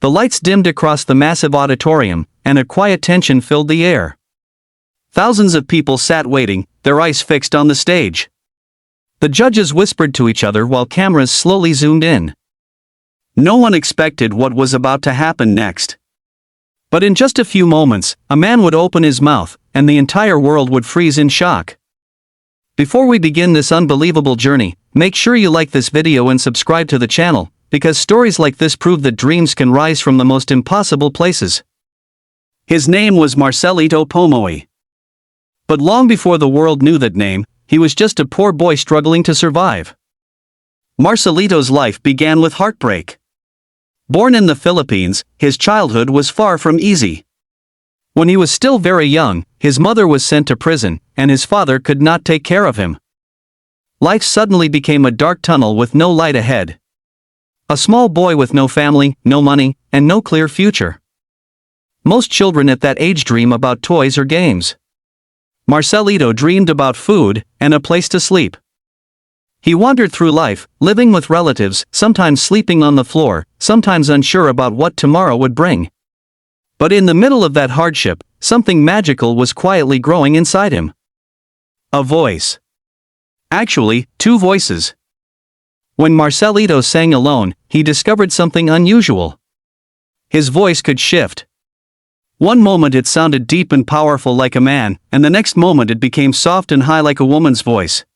The lights dimmed across the massive auditorium, and a quiet tension filled the air. Thousands of people sat waiting, their eyes fixed on the stage. The judges whispered to each other while cameras slowly zoomed in. No one expected what was about to happen next. But in just a few moments, a man would open his mouth, and the entire world would freeze in shock. Before we begin this unbelievable journey, make sure you like this video and subscribe to the channel, because stories like this prove that dreams can rise from the most impossible places. His name was Marcelito Pomoy. But long before the world knew that name, he was just a poor boy struggling to survive. Marcelito's life began with heartbreak. Born in the Philippines, his childhood was far from easy. When he was still very young, his mother was sent to prison, and his father could not take care of him. Life suddenly became a dark tunnel with no light ahead. A small boy with no family, no money, and no clear future. Most children at that age dream about toys or games. Marcelito dreamed about food and a place to sleep. He wandered through life, living with relatives, sometimes sleeping on the floor, sometimes unsure about what tomorrow would bring. But in the middle of that hardship, something magical was quietly growing inside him. A voice. Actually, two voices. When Marcelito sang alone, he discovered something unusual. His voice could shift. One moment it sounded deep and powerful like a man, and the next moment it became soft and high like a woman's voice.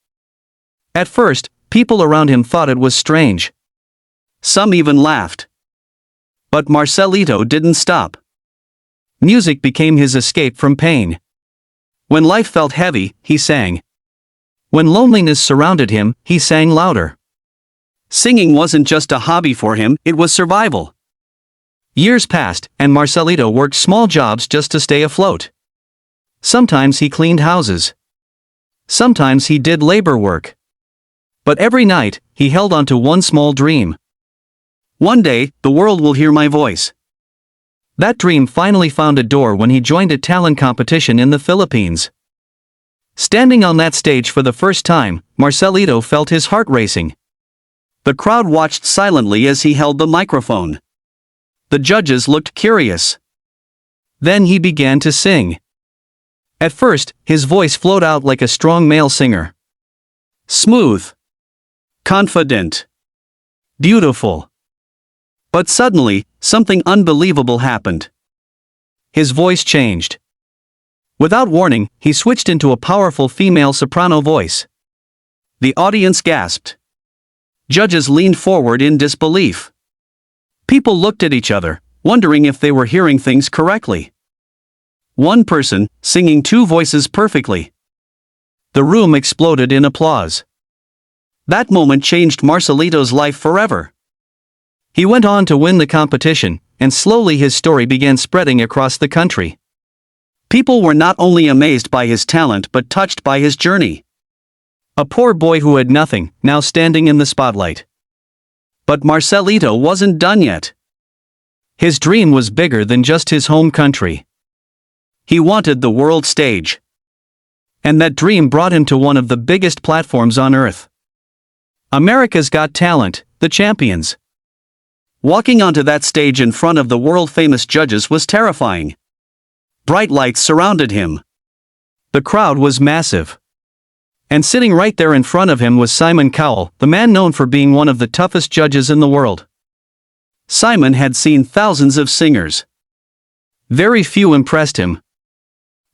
At first, people around him thought it was strange. Some even laughed. But Marcelito didn't stop. Music became his escape from pain. When life felt heavy, he sang. When loneliness surrounded him, he sang louder. Singing wasn't just a hobby for him, it was survival. Years passed, and Marcelito worked small jobs just to stay afloat. Sometimes he cleaned houses. Sometimes he did labor work. But every night, he held on to one small dream. One day, the world will hear my voice. That dream finally found a door when he joined a talent competition in the Philippines. Standing on that stage for the first time, Marcelito felt his heart racing. The crowd watched silently as he held the microphone. The judges looked curious. Then he began to sing. At first, his voice flowed out like a strong male singer. Smooth. Confident. Beautiful. But suddenly, something unbelievable happened. His voice changed. Without warning, he switched into a powerful female soprano voice. The audience gasped. Judges leaned forward in disbelief. People looked at each other, wondering if they were hearing things correctly. One person, singing two voices perfectly. The room exploded in applause. That moment changed Marcelito's life forever. He went on to win the competition, and slowly his story began spreading across the country. People were not only amazed by his talent but touched by his journey. A poor boy who had nothing, now standing in the spotlight. But Marcelito wasn't done yet. His dream was bigger than just his home country. He wanted the world stage. And that dream brought him to one of the biggest platforms on earth. America's Got Talent, the Champions. Walking onto that stage in front of the world-famous judges was terrifying. Bright lights surrounded him. The crowd was massive. And sitting right there in front of him was SimonCowell, the man known for being one of the toughest judges in the world. Simon had seen thousands of singers. Very few impressed him.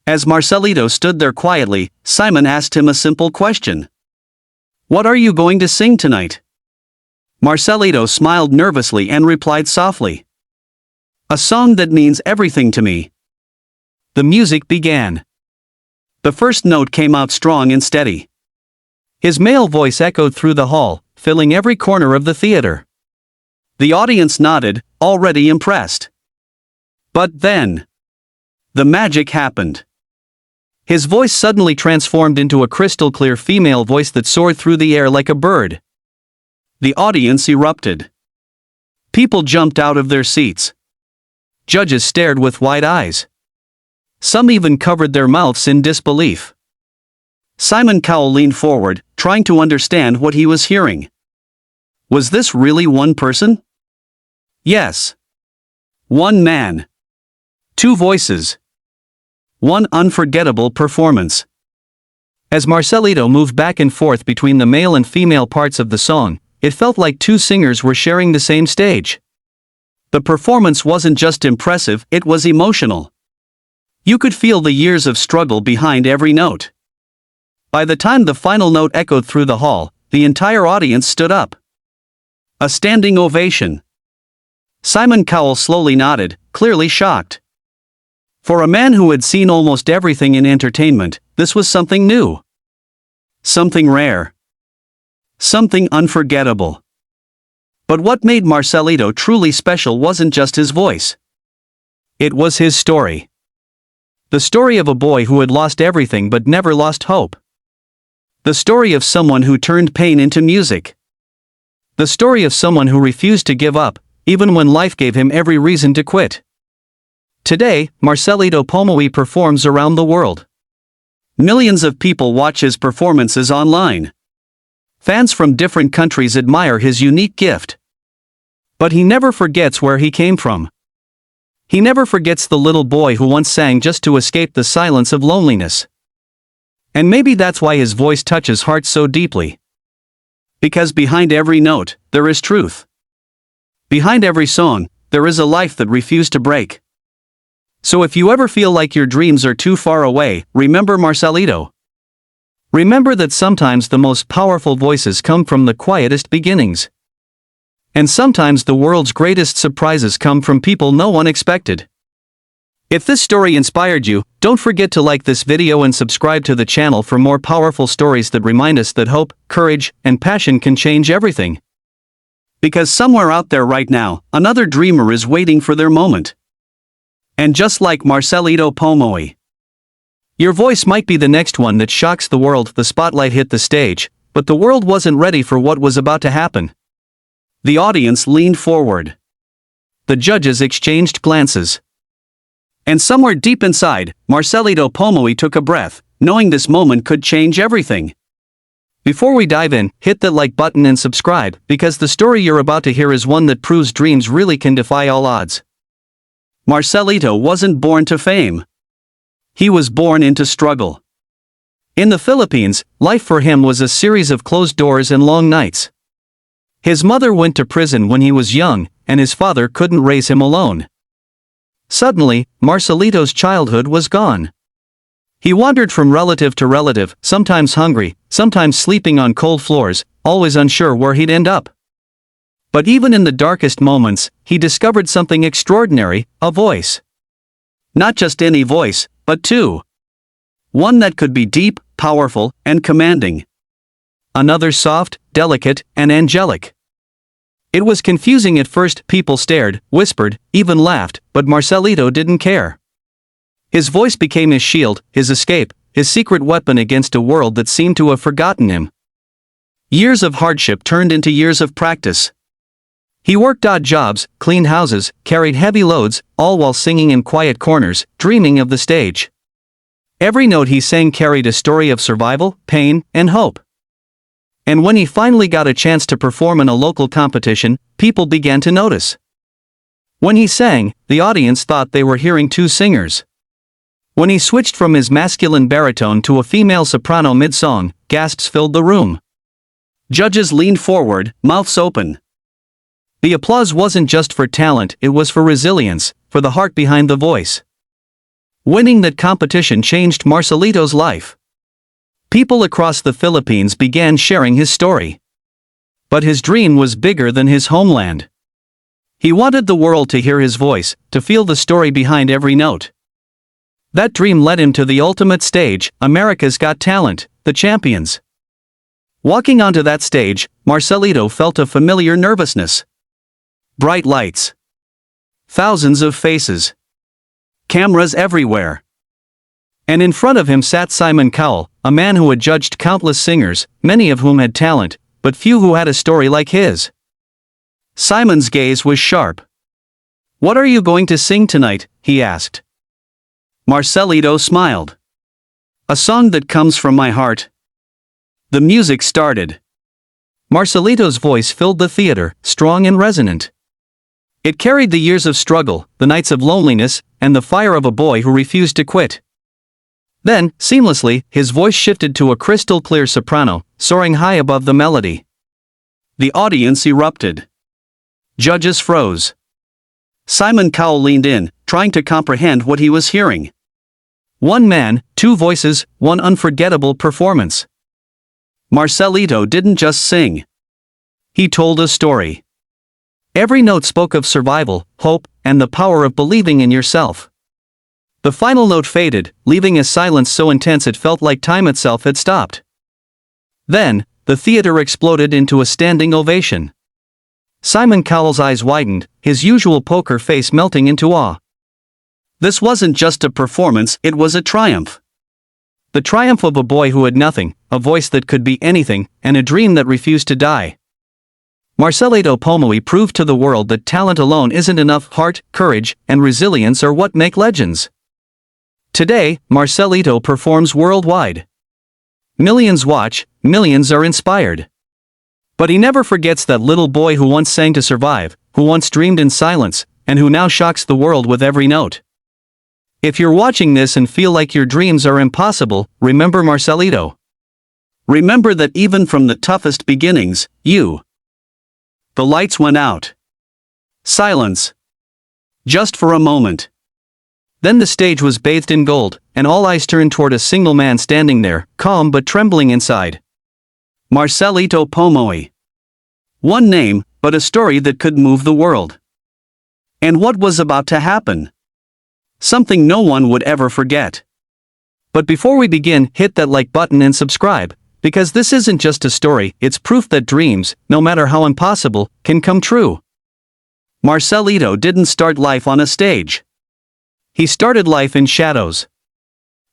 As Marcelito stood there quietly, Simon asked him a simple question. "What are you going to sing tonight?" Marcelito smiled nervously and replied softly. "A song that means everything to me." The music began. The first note came out strong and steady. His male voice echoed through the hall, filling every corner of the theater. The audience nodded, already impressed. But then, the magic happened. His voice suddenly transformed into a crystal-clear female voice that soared through the air like a bird. The audience erupted. People jumped out of their seats. Judges stared with wide eyes. Some even covered their mouths in disbelief. SimonCowell leaned forward, trying to understand what he was hearing. Was this really one person? Yes. One man. Two voices. One unforgettable performance. As Marcelito moved back and forth between the male and female parts of the song, it felt like two singers were sharing the same stage. The performance wasn't just impressive, it was emotional. You could feel the years of struggle behind every note. By the time the final note echoed through the hall, the entire audience stood up. A standing ovation. Simon Cowell slowly nodded, clearly shocked. For a man who had seen almost everything in entertainment, this was something new. Something rare. Something unforgettable. But what made Marcelito truly special wasn't just his voice. It was his story. The story of a boy who had lost everything but never lost hope. The story of someone who turned pain into music. The story of someone who refused to give up, even when life gave him every reason to quit. Today, Marcelito Pomoy performs around the world. Millions of people watch his performances online. Fans from different countries admire his unique gift. But he never forgets where he came from. He never forgets the little boy who once sang just to escape the silence of loneliness. And maybe that's why his voice touches hearts so deeply. Because behind every note, there is truth. Behind every song, there is a life that refused to break. So if you ever feel like your dreams are too far away, remember Marcelito. Remember that sometimes the most powerful voices come from the quietest beginnings. And sometimes the world's greatest surprises come from people no one expected. If this story inspired you, don't forget to like this video and subscribe to the channel for more powerful stories that remind us that hope, courage, and passion can change everything. Because somewhere out there right now, another dreamer is waiting for their moment. And just like Marcelito Pomoy, your voice might be the next one that shocks the world. The spotlight hit the stage, but the world wasn't ready for what was about to happen. The audience leaned forward. The judges exchanged glances. And somewhere deep inside, Marcelito Pomoy took a breath, knowing this moment could change everything. Before we dive in, hit that like button and subscribe, because the story you're about to hear is one that proves dreams really can defy all odds. Marcelito wasn't born to fame. He was born into struggle. In the Philippines, life for him was a series of closed doors and long nights. His mother went to prison when he was young, and his father couldn't raise him alone. Suddenly, Marcelito's childhood was gone. He wandered from relative to relative, sometimes hungry, sometimes sleeping on cold floors, always unsure where he'd end up. But even in the darkest moments, he discovered something extraordinary, a voice. Not just any voice, but two. One that could be deep, powerful, and commanding. Another soft, delicate, and angelic. It was confusing at first. People stared, whispered, even laughed, but Marcelito didn't care. His voice became his shield, his escape, his secret weapon against a world that seemed to have forgotten him. Years of hardship turned into years of practice. He worked odd jobs, cleaned houses, carried heavy loads, all while singing in quiet corners, dreaming of the stage. Every note he sang carried a story of survival, pain, and hope. And when he finally got a chance to perform in a local competition, people began to notice. When he sang, the audience thought they were hearing two singers. When he switched from his masculine baritone to a female soprano mid-song, gasps filled the room. Judges leaned forward, mouths open. The applause wasn't just for talent, it was for resilience, for the heart behind the voice. Winning that competition changed Marcelito's life. People across the Philippines began sharing his story. But his dream was bigger than his homeland. He wanted the world to hear his voice, to feel the story behind every note. That dream led him to the ultimate stage, America's Got Talent, the Champions. Walking onto that stage, Marcelito felt a familiar nervousness. Bright lights. Thousands of faces. Cameras everywhere. And in front of him sat SimonCowell, a man who had judged countless singers, many of whom had talent, but few who had a story like his. Simon's gaze was sharp. "What are you going to sing tonight?" he asked. Marcelito smiled. "A song that comes from my heart." The music started. Marcelito's voice filled the theater, strong and resonant. It carried the years of struggle, the nights of loneliness, and the fire of a boy who refused to quit. Then, seamlessly, his voice shifted to a crystal-clear soprano, soaring high above the melody. The audience erupted. Judges froze. Simon Cowell leaned in, trying to comprehend what he was hearing. One man, two voices, one unforgettable performance. Marcelito didn't just sing. He told a story. Every note spoke of survival, hope, and the power of believing in yourself. The final note faded, leaving a silence so intense it felt like time itself had stopped. Then, the theater exploded into a standing ovation. Simon Cowell's eyes widened, his usual poker face melting into awe. This wasn't just a performance, it was a triumph. The triumph of a boy who had nothing, a voice that could be anything, and a dream that refused to die. Marcelito Pomoy proved to the world that talent alone isn't enough. Heart, courage, and resilience are what make legends. Today, Marcelito performs worldwide. Millions watch, millions are inspired. But he never forgets that little boy who once sang to survive, who once dreamed in silence, and who now shocks the world with every note. If you're watching this and feel like your dreams are impossible, remember Marcelito. Remember that even from the toughest beginnings, The lights went out. Silence. Just for a moment. Then the stage was bathed in gold, and all eyes turned toward a single man standing there, calm but trembling inside. Marcelito Pomoy. One name, but a story that could move the world. And what was about to happen? Something no one would ever forget. But before we begin, hit that like button and subscribe, because this isn't just a story, it's proof that dreams, no matter how impossible, can come true. Marcelito didn't start life on a stage. He started life in shadows.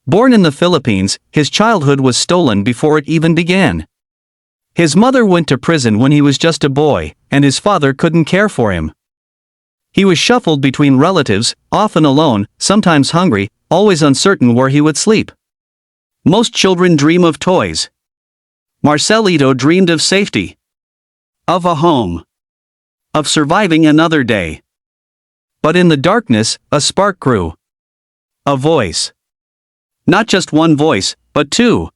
Born in the Philippines, his childhood was stolen before it even began. His mother went to prison when he was just a boy, and his father couldn't care for him. He was shuffled between relatives, often alone, sometimes hungry, always uncertain where he would sleep. Most children dream of toys. Marcelito dreamed of safety. Of a home. Of surviving another day. But in the darkness, a spark grew. A voice. Not just one voice, but two.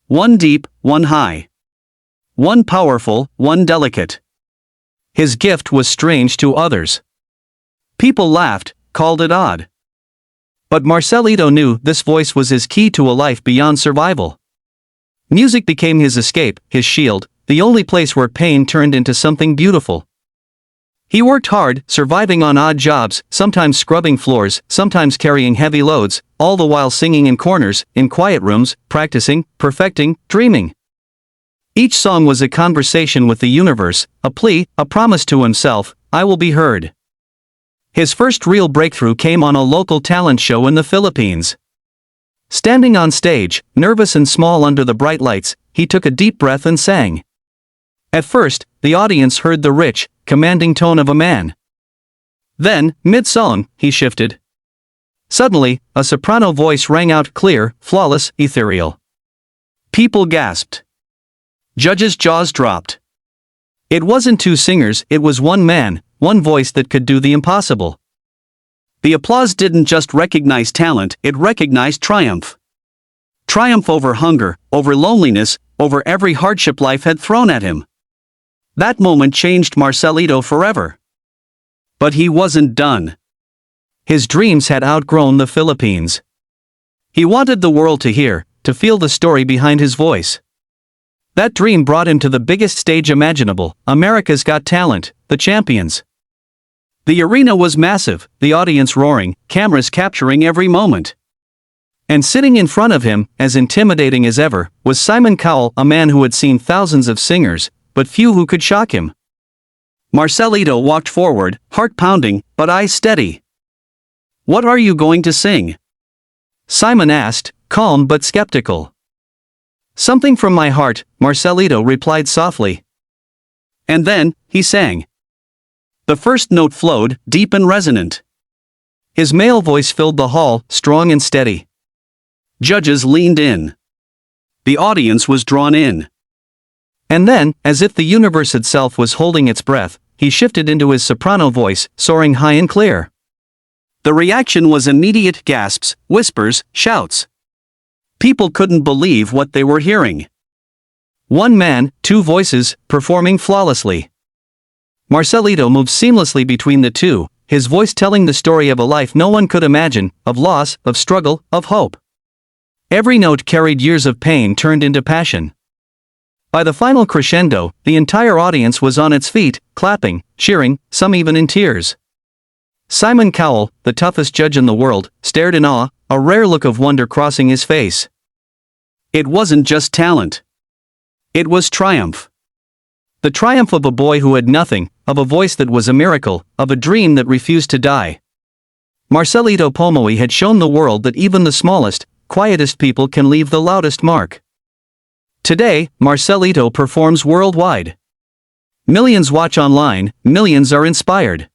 One deep, one high. One powerful, one delicate. His gift was strange to others. People laughed, called it odd. But Marcelito knew this voice was his key to a life beyond survival. Music became his escape, his shield, the only place where pain turned into something beautiful. He worked hard, surviving on odd jobs, sometimes scrubbing floors, sometimes carrying heavy loads, all the while singing in corners, in quiet rooms, practicing, perfecting, dreaming. Each song was a conversation with the universe, a plea, a promise to himself, I will be heard. His first real breakthrough came on a local talent show in the Philippines. Standing on stage, nervous and small under the bright lights, he took a deep breath and sang. At first, the audience heard the rich, commanding tone of a man. Then, mid-song, he shifted. Suddenly, a soprano voice rang out clear, flawless, ethereal. People gasped. Judges' jaws dropped. It wasn't two singers, it was one man, one voice that could do the impossible. The applause didn't just recognize talent, it recognized triumph. Triumph over hunger, over loneliness, over every hardship life had thrown at him. That moment changed Marcelito forever. But he wasn't done. His dreams had outgrown the Philippines. He wanted the world to hear, to feel the story behind his voice. That dream brought him to the biggest stage imaginable, America's Got Talent, the Champions. The arena was massive, the audience roaring, cameras capturing every moment. And sitting in front of him, as intimidating as ever, was Simon Cowell, a man who had seen thousands of singers, but few who could shock him. Marcelito walked forward, heart pounding, but eyes steady. What are you going to sing? Simon asked, calm but skeptical. Something from my heart, Marcelito replied softly. And then, he sang. The first note flowed, deep and resonant. His male voice filled the hall, strong and steady. Judges leaned in. The audience was drawn in. And then, as if the universe itself was holding its breath, he shifted into his soprano voice, soaring high and clear. The reaction was immediate: gasps, whispers, shouts. People couldn't believe what they were hearing. One man, two voices, performing flawlessly. Marcelito moved seamlessly between the two, his voice telling the story of a life no one could imagine, of loss, of struggle, of hope. Every note carried years of pain turned into passion. By the final crescendo, the entire audience was on its feet, clapping, cheering, some even in tears. Simon Cowell, the toughest judge in the world, stared in awe, a rare look of wonder crossing his face. It wasn't just talent. It was triumph. The triumph of a boy who had nothing, of a voice that was a miracle, of a dream that refused to die. Marcelito Pomoy had shown the world that even the smallest, quietest people can leave the loudest mark. Today, Marcelito performs worldwide. Millions watch online, millions are inspired.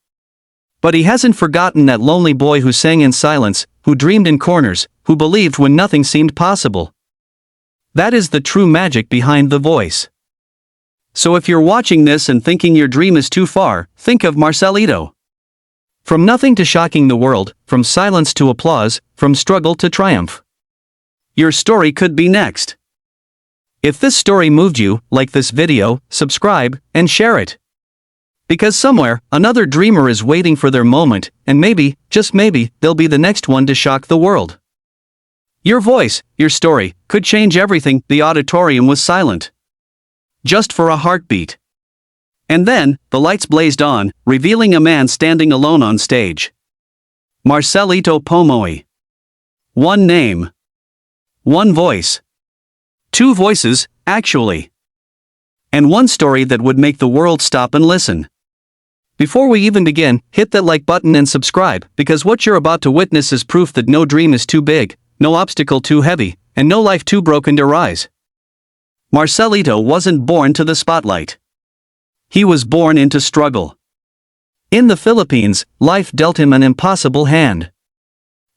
But he hasn't forgotten that lonely boy who sang in silence, who dreamed in corners, who believed when nothing seemed possible. That is the true magic behind the voice. So if you're watching this and thinking your dream is too far, think of Marcelito. From nothing to shocking the world, from silence to applause, from struggle to triumph. Your story could be next. If this story moved you, like this video, subscribe, and share it. Because somewhere, another dreamer is waiting for their moment, and maybe, just maybe, they'll be the next one to shock the world. Your voice, your story, could change everything. The auditorium was silent. Just for a heartbeat. And then, the lights blazed on, revealing a man standing alone on stage. Marcelito Pomoy. One name. One voice. Two voices, actually. And one story that would make the world stop and listen. Before we even begin, hit that like button and subscribe, because what you're about to witness is proof that no dream is too big, no obstacle too heavy, and no life too broken to rise. Marcelito wasn't born to the spotlight. He was born into struggle. In the Philippines, life dealt him an impossible hand.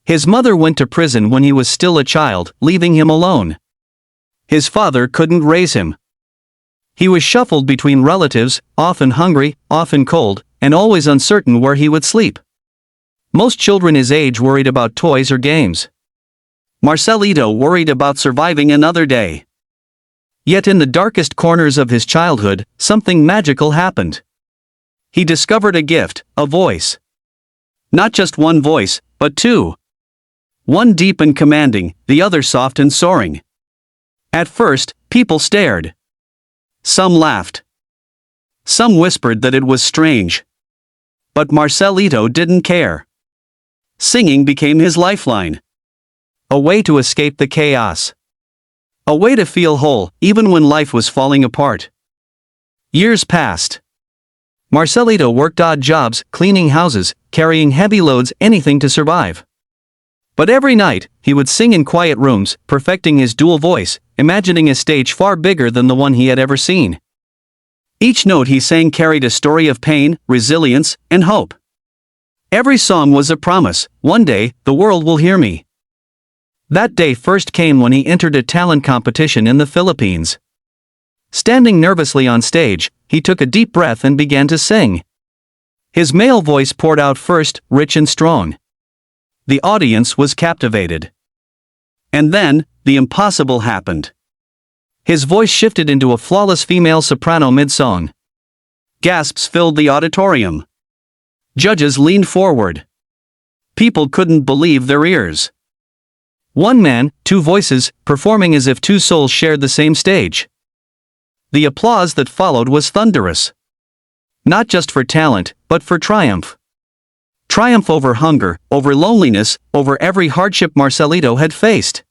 His mother went to prison when he was still a child, leaving him alone. His father couldn't raise him. He was shuffled between relatives, often hungry, often cold, and always uncertain where he would sleep. Most children his age worried about toys or games. Marcelito worried about surviving another day. Yet in the darkest corners of his childhood, something magical happened. He discovered a gift, a voice. Not just one voice, but two. One deep and commanding, the other soft and soaring. At first, people stared. Some laughed. Some whispered that it was strange. But Marcelito didn't care. Singing became his lifeline. A way to escape the chaos. A way to feel whole, even when life was falling apart. Years passed. Marcelito worked odd jobs, cleaning houses, carrying heavy loads, anything to survive. But every night, he would sing in quiet rooms, perfecting his dual voice, imagining a stage far bigger than the one he had ever seen. Each note he sang carried a story of pain, resilience, and hope. Every song was a promise: one day, the world will hear me. That day first came when he entered a talent competition in the Philippines. Standing nervously on stage, he took a deep breath and began to sing. His male voice poured out first, rich and strong. The audience was captivated. And then, the impossible happened. His voice shifted into a flawless female soprano mid-song. Gasps filled the auditorium. Judges leaned forward. People couldn't believe their ears. One man, two voices, performing as if two souls shared the same stage. The applause that followed was thunderous. Not just for talent, but for triumph. Triumph over hunger, over loneliness, over every hardship Marcelito had faced.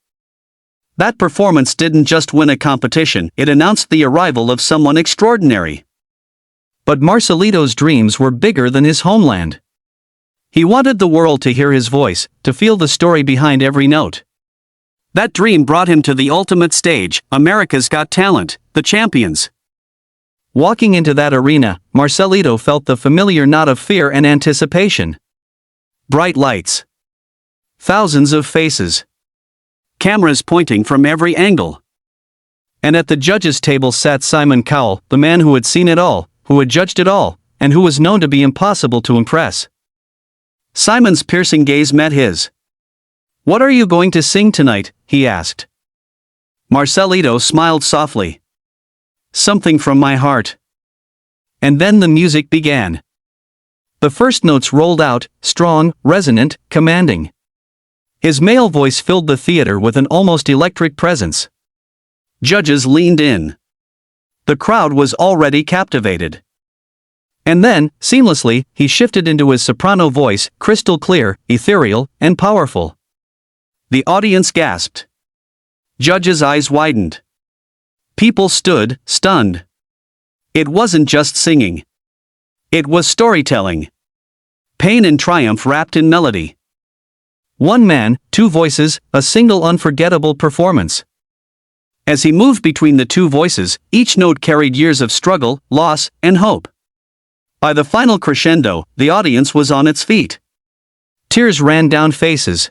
That performance didn't just win a competition, it announced the arrival of someone extraordinary. But Marcelito's dreams were bigger than his homeland. He wanted the world to hear his voice, to feel the story behind every note. That dream brought him to the ultimate stage, America's Got Talent, the champions. Walking into that arena, Marcelito felt the familiar knot of fear and anticipation. Bright lights. Thousands of faces. Cameras pointing from every angle. And at the judges' table sat Simon Cowell, the man who had seen it all, who had judged it all, and who was known to be impossible to impress. Simon's piercing gaze met his. "What are you going to sing tonight?" he asked. Marcelito smiled softly. "Something from my heart." And then the music began. The first notes rolled out, strong, resonant, commanding. His male voice filled the theater with an almost electric presence. Judges leaned in. The crowd was already captivated. And then, seamlessly, he shifted into his soprano voice, crystal clear, ethereal, and powerful. The audience gasped. Judges' eyes widened. People stood, stunned. It wasn't just singing. It was storytelling. Pain and triumph wrapped in melody. One man, two voices, a single unforgettable performance. As he moved between the two voices, each note carried years of struggle, loss, and hope. By the final crescendo, the audience was on its feet. Tears ran down faces.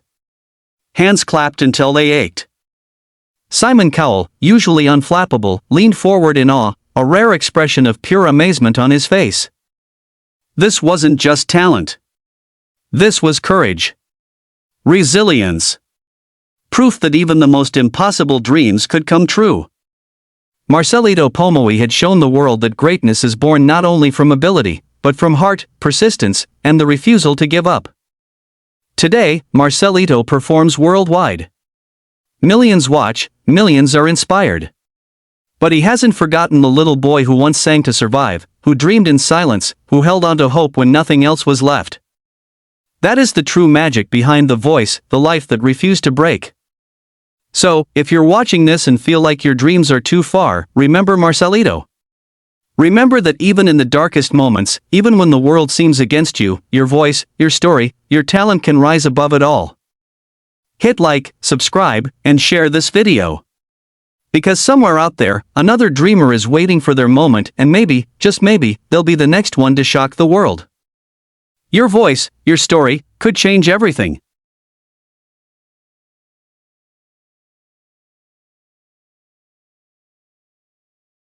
Hands clapped until they ached. Simon Cowell, usually unflappable, leaned forward in awe, a rare expression of pure amazement on his face. This wasn't just talent. This was courage. Resilience. Proof that even the most impossible dreams could come true. Marcelito Pomoy had shown the world that greatness is born not only from ability, but from heart, persistence, and the refusal to give up. Today, Marcelito performs worldwide. Millions watch, millions are inspired. But he hasn't forgotten the little boy who once sang to survive, who dreamed in silence, who held on to hope when nothing else was left. That is the true magic behind the voice, the life that refused to break. So, if you're watching this and feel like your dreams are too far, remember Marcelito. Remember that even in the darkest moments, even when the world seems against you, your voice, your story, your talent can rise above it all. Hit like, subscribe, and share this video. Because somewhere out there, another dreamer is waiting for their moment, and maybe, just maybe, they'll be the next one to shock the world. Your voice, your story, could change everything.